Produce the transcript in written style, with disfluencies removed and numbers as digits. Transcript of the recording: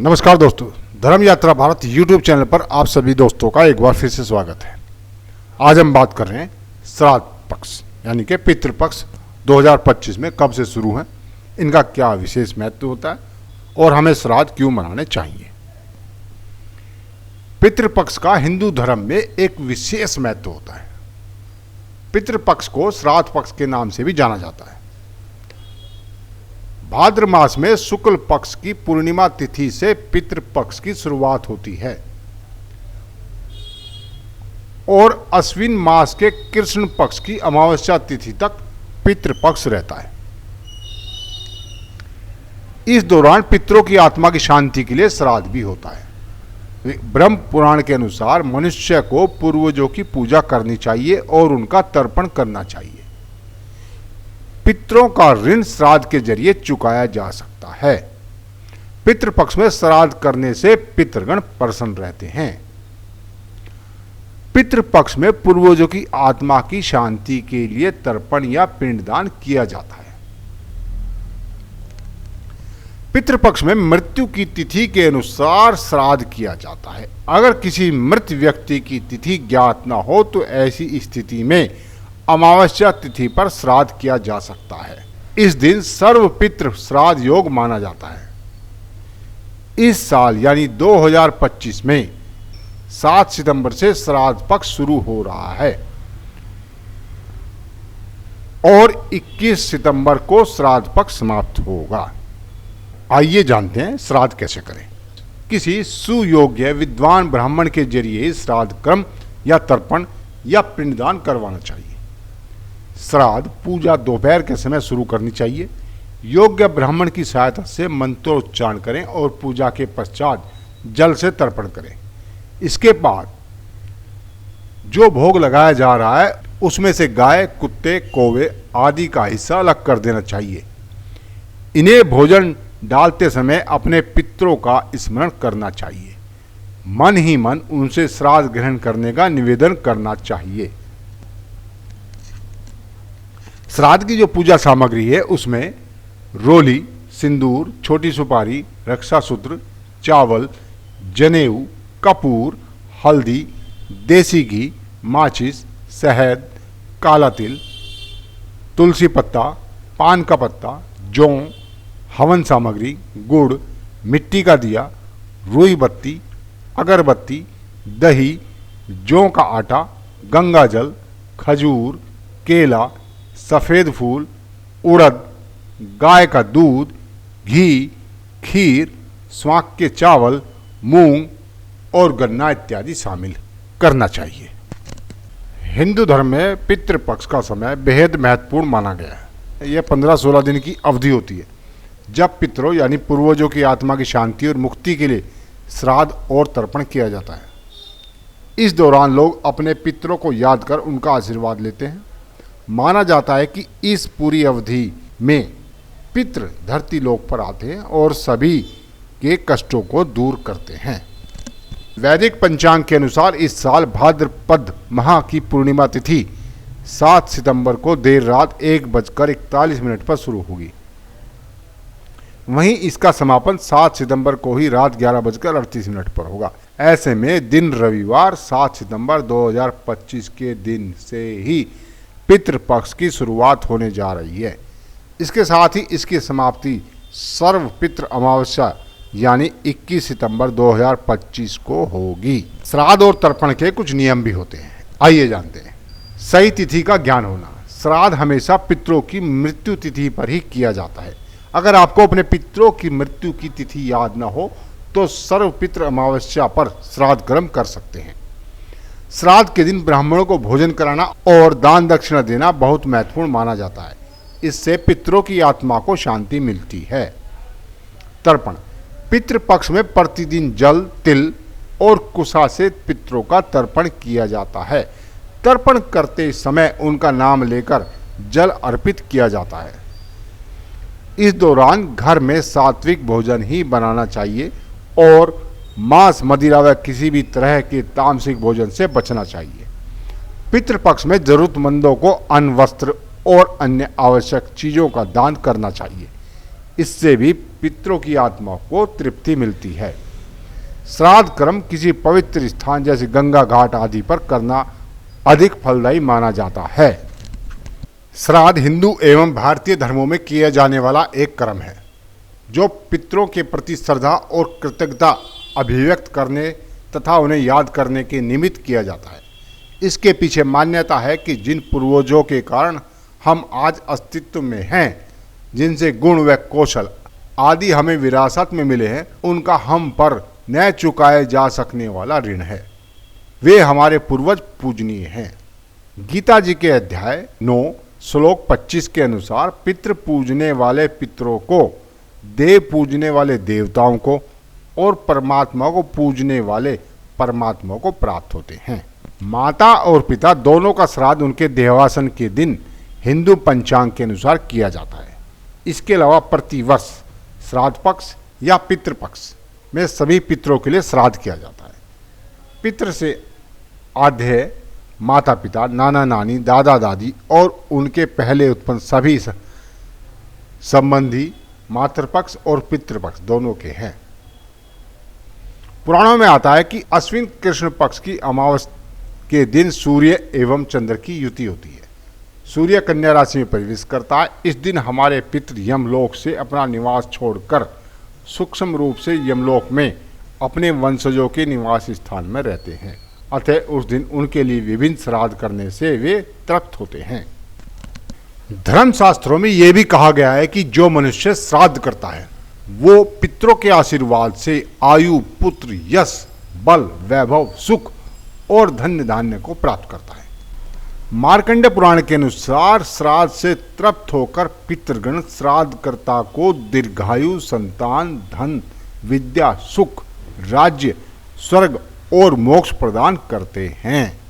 नमस्कार दोस्तों, धर्म यात्रा भारत यूट्यूब चैनल पर आप सभी दोस्तों का एक बार फिर से स्वागत है। आज हम बात कर रहे हैं श्राद्ध पक्ष यानी कि पितृपक्ष 2025 में कब से शुरू है, इनका क्या विशेष महत्व होता है और हमें श्राद्ध क्यों मनाने चाहिए। पितृपक्ष का हिंदू धर्म में एक विशेष महत्व होता है। पितृपक्ष को श्राद्ध पक्ष के नाम से भी जाना जाता है। भाद्र मास में शुक्ल पक्ष की पूर्णिमा तिथि से पितृपक्ष की शुरुआत होती है और अश्विन मास के कृष्ण पक्ष की अमावस्या तिथि तक पितृपक्ष रहता है। इस दौरान पितरों की आत्मा की शांति के लिए श्राद्ध भी होता है। ब्रह्म पुराण के अनुसार मनुष्य को पूर्वजों की पूजा करनी चाहिए और उनका तर्पण करना चाहिए। पितरों का ऋण श्राद्ध के जरिए चुकाया जा सकता है। पितृपक्ष में श्राद्ध करने से पितृगण प्रसन्न रहते हैं। पितृपक्ष में पूर्वजों की आत्मा की शांति के लिए तर्पण या पिंडदान किया जाता है। पितृपक्ष में मृत्यु की तिथि के अनुसार श्राद्ध किया जाता है। अगर किसी मृत व्यक्ति की तिथि ज्ञात न हो तो ऐसी स्थिति में अमावस्या तिथि पर श्राद्ध किया जा सकता है। इस दिन सर्व पितृ श्राद्ध योग माना जाता है। इस साल यानी 2025 में 7 सितंबर से श्राद्ध पक्ष शुरू हो रहा है और 21 सितंबर को श्राद्ध पक्ष समाप्त होगा। आइए जानते हैं श्राद्ध कैसे करें। किसी सुयोग्य विद्वान ब्राह्मण के जरिए श्राद्ध कर्म या तर्पण या पिंडदान करवाना चाहिए। श्राद्ध पूजा दोपहर के समय शुरू करनी चाहिए। योग्य ब्राह्मण की सहायता से मंत्रोच्चारण करें और पूजा के पश्चात जल से तर्पण करें। इसके बाद जो भोग लगाया जा रहा है उसमें से गाय, कुत्ते, कौवे आदि का हिस्सा अलग कर देना चाहिए। इन्हें भोजन डालते समय अपने पितरों का स्मरण करना चाहिए। मन ही मन उनसे श्राद्ध ग्रहण करने का निवेदन करना चाहिए। श्राद्ध की जो पूजा सामग्री है उसमें रोली, सिंदूर, छोटी सुपारी, रक्षासूत्र, चावल, जनेऊ, कपूर, हल्दी, देसी घी, माचिस, शहद, काला तिल, तुलसी पत्ता, पान का पत्ता, जौ, हवन सामग्री, गुड़, मिट्टी का दिया, रुई बत्ती, अगरबत्ती, दही, जौ का आटा, गंगा जल, खजूर, केला, सफ़ेद फूल, उड़द, गाय का दूध, घी, खीर, स्वांक के चावल, मूंग और गन्ना इत्यादि शामिल करना चाहिए। हिंदू धर्म में पितृपक्ष का समय बेहद महत्वपूर्ण माना गया है। यह 15-16 दिन की अवधि होती है जब पितरों यानी पूर्वजों की आत्मा की शांति और मुक्ति के लिए श्राद्ध और तर्पण किया जाता है। इस दौरान लोग अपने पितरों को याद कर उनका आशीर्वाद लेते हैं। माना जाता है कि इस पूरी अवधि में पितृ धरती लोक पर आते हैं और सभी के कष्टों को दूर करते हैं। वैदिक पंचांग के अनुसार इस साल भाद्रपद माह की पूर्णिमा तिथि 7 सितंबर को देर रात 1:41 पर शुरू होगी। वहीं इसका समापन 7 सितंबर को ही रात 11:38 पर होगा। ऐसे में दिन रविवार 7 सितंबर 2025 के दिन से ही पितृपक्ष की शुरुआत होने जा रही है। इसके साथ ही इसकी समाप्ति सर्व पितृ अमावस्या यानी 21 सितंबर 2025 को होगी। श्राद्ध और तर्पण के कुछ नियम भी होते हैं, आइए जानते हैं। सही तिथि का ज्ञान होना। श्राद्ध हमेशा पितरों की मृत्यु तिथि पर ही किया जाता है। अगर आपको अपने पितरों की मृत्यु की तिथि याद न हो तो सर्व पितृ अमावस्या पर श्राद्ध कर्म कर सकते हैं। श्राद्ध के दिन ब्राह्मणों को भोजन कराना और दान दक्षिणा देना बहुत महत्वपूर्ण माना जाता है। इससे पितरों की आत्मा को शांति मिलती है। तर्पण। पितृपक्ष में प्रतिदिन जल, तिल और कुशा से पितरों का तर्पण किया जाता है। तर्पण करते समय उनका नाम लेकर जल अर्पित किया जाता है। इस दौरान घर में सात्विक भोजन ही बनाना चाहिए और मांस, मदिरा व किसी भी तरह के तामसिक भोजन से बचना चाहिए। पितृपक्ष में जरूरतमंदों को अन्न, वस्त्र और अन्य आवश्यक चीज़ों का दान करना चाहिए। इससे भी पितरों की आत्मा को तृप्ति मिलती है। श्राद्ध कर्म किसी पवित्र स्थान जैसे गंगा घाट आदि पर करना अधिक फलदायी माना जाता है। श्राद्ध हिंदू एवं भारतीय धर्मों में किया जाने वाला एक कर्म है जो पितरों के प्रति श्रद्धा और कृतज्ञता अभिव्यक्त करने तथा उन्हें याद करने के निमित्त किया जाता है। इसके पीछे मान्यता है कि जिन पूर्वजों के कारण हम आज अस्तित्व में हैं, जिनसे गुण व कौशल आदि हमें विरासत में मिले हैं, उनका हम पर न चुकाए जा सकने वाला ऋण है। वे हमारे पूर्वज पूजनीय हैं। गीता जी के अध्याय 9 श्लोक 25 के अनुसार पितृ पूजने वाले पितरों को, देव पूजने वाले देवताओं को और परमात्मा को पूजने वाले परमात्मा को प्राप्त होते हैं। माता और पिता दोनों का श्राद्ध उनके देहावसान के दिन हिंदू पंचांग के अनुसार किया जाता है। इसके अलावा प्रतिवर्ष श्राद्ध पक्ष या पितृपक्ष में सभी पितरों के लिए श्राद्ध किया जाता है। पितृ से आधे माता पिता, नाना नानी, दादा दादी और उनके पहले उत्पन्न सभी संबंधी मातृपक्ष और पितृपक्ष दोनों के हैं। पुराणों में आता है कि अश्विन कृष्ण पक्ष की अमावस के दिन सूर्य एवं चंद्र की युति होती है। सूर्य कन्या राशि में प्रवेश करता है। इस दिन हमारे पितृ यमलोक से अपना निवास छोड़कर सूक्ष्म रूप से यमलोक में अपने वंशजों के निवास स्थान में रहते हैं। अतः उस दिन उनके लिए विभिन्न श्राद्ध करने से वे तृप्त होते हैं। धर्मशास्त्रों में यह भी कहा गया है कि जो मनुष्य श्राद्ध करता है वो पितरों के आशीर्वाद से आयु, पुत्र, यश, बल, वैभव, सुख और धन्य धान्य को प्राप्त करता है। मार्कंडेय पुराण के अनुसार श्राद्ध से तृप्त होकर पितृगण श्राद्धकर्ता को दीर्घायु, संतान, धन, विद्या, सुख, राज्य, स्वर्ग और मोक्ष प्रदान करते हैं।